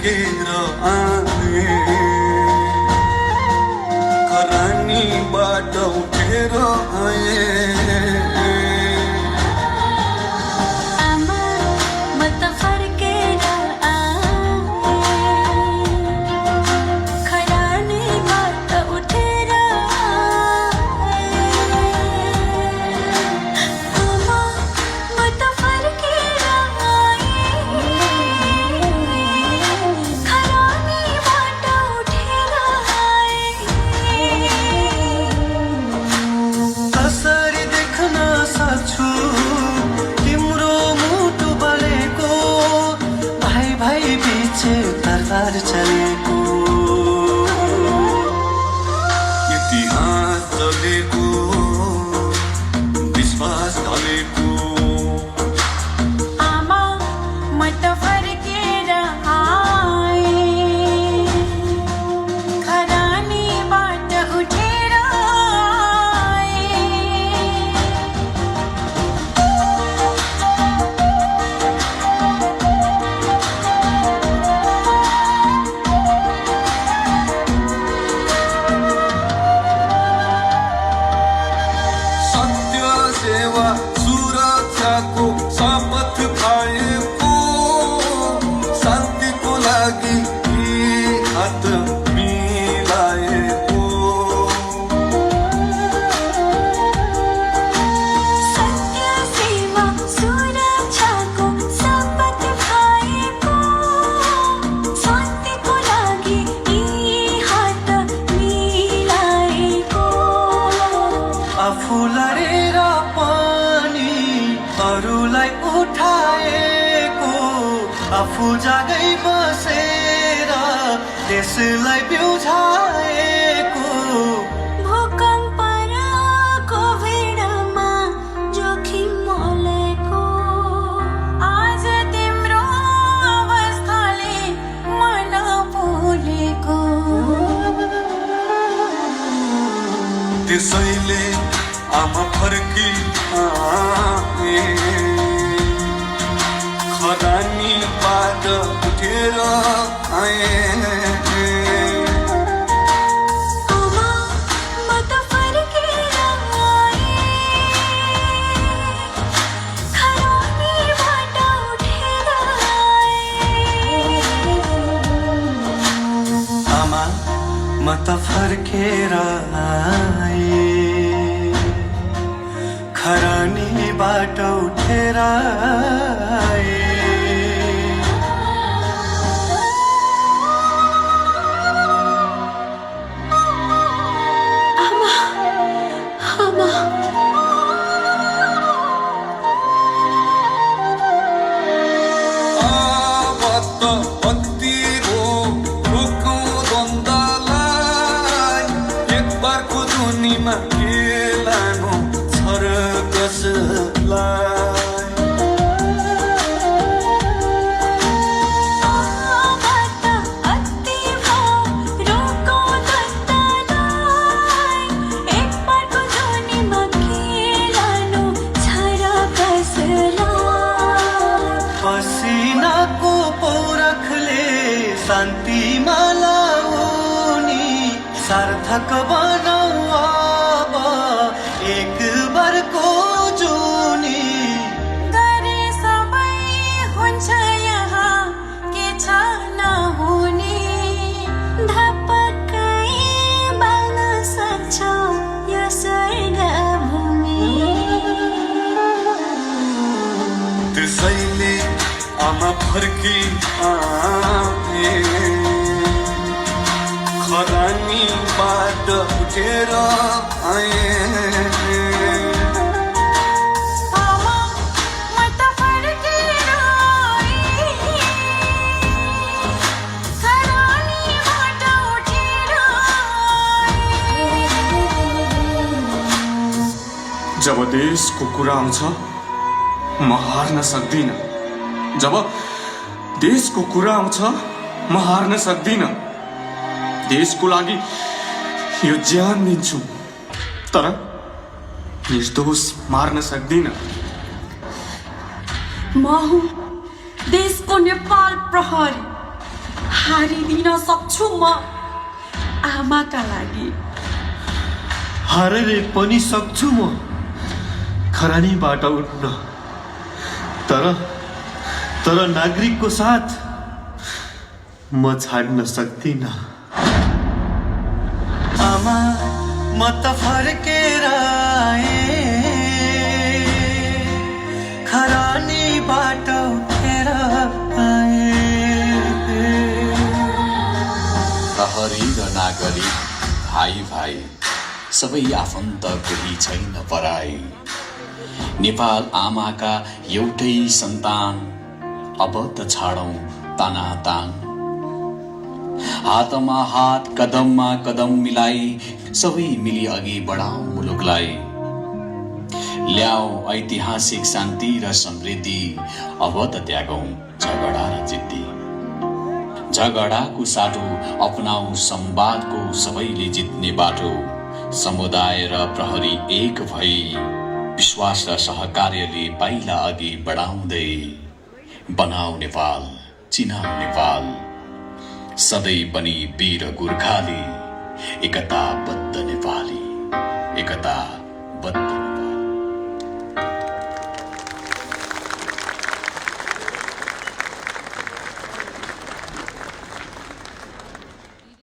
फर्केर आए खरानीबाट उठेर आए तरबार चलेको इतिहास चलेको विश्वास ढलेको आमा म त फर्केर आए खरानीबाट उठेर सुरक्षाको शपथ खाएको शान्तिको लागि हात मिलाएको सत्य सेवा सुरक्षाको शपथ खाएको शान्तिको लागि हात मिलाएको आफू लडेर अरूलाई उठाएको आफू जागै बसेर देशलाई बिउझाएको भूकम्प र कोभिडमा जोखिम मोलेको आज तिम्रो अवस्थाले मन भुलेको त्यसैले आमा फर्की आए खरानीबाट उठेर आए आमा म त फर्केर आए खरानीबाट उठेर आए आमा म त फर्केर आए खरानीबाट उठेर आए आमा आमा अब त भक्तिको रोकौँ द्वन्द्वलाई एकबारको धुनीमा खेलानु छ र कसलाई पसिनाको पौरखले शान्तिमा लाउनी सार्थक बनाऊ अब एक बारको जुनी गरे सबै हुन्छ यहाँ के छ नहुने धपक्कै बाल्न सक्छ यो स्वर्ग भूमि त्यसैले आमा फर्की आए खरानीबाट उठेर आए आमा म त फर्केर आए खरानीबाट उठेर आए जब देशको कुरा आउँछ म हार्न सक्दिन जब देशको कुरा आउँछ म हार्न सक्दिन देशको लागि यो ज्यान दिन्छु तर निर्दोष मार्न सक्दिन म हुँ देशको नेपाल प्रहरी हारिदिन सक्छु म आमाका लागि। हारेर पनि सक्छु म खरानीबाट उठ्न, तर नागरिकको साथ म छाड्न सक्दिन। आमा म त फर्केर आएँ, खरानीबाट उठेर आएँ। प्रहरी र नागरिक भाइ भाइ सबै आफन्त कोही छैन पराई। नेपाल आमाका एउटै सन्तान, अब त छाडौं तानातान। हातमा हात कदममा कदम मिलाई सबै मिली अघि बढाऊ मुलुकलाई। ल्याऊ ऐतिहासिक शान्ति र समृद्धि, अब त त्यागौं झगडा र जिद्दी। झगडाको साटो अपनाऊ संवादको सबैले जित्ने बाटो। समुदाय र प्रहरी एक भई विश्वास र सहकार्यले पाइला अघि बढाउँदै बनाऊ नेपाल, चिनाऊ नेपाल। सधैँ बनी वीर गोर्खाली, एकताबद्ध नेपाली, एकताबद्ध नेपाली।